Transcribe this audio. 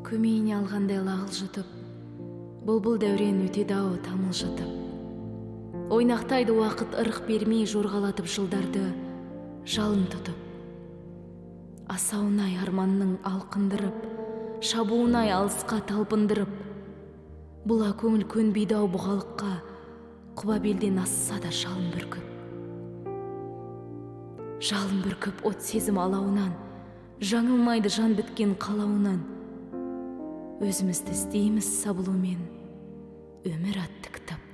Көмейине алғандай лағыл жұтып, Бұлбұл-дәурен өтедi-ау тамылжытып. Ойнақтайды уақыт ырық бермей, Жорғалатып жылдарды, жалын тұтып. Асауын-ай арманның алқындырып, Шабуын-ай алысқа талпындырып. Бұла көңiл көнбейдi-ау бұғалыққа, құба белден асса да жалын бүркіп. Жалын бүркіп от-сезiм алауынан, жаңылмайды жан біткен қалауынан. Өзiмiзди издеймiз сабылумен, өмір атты кітап.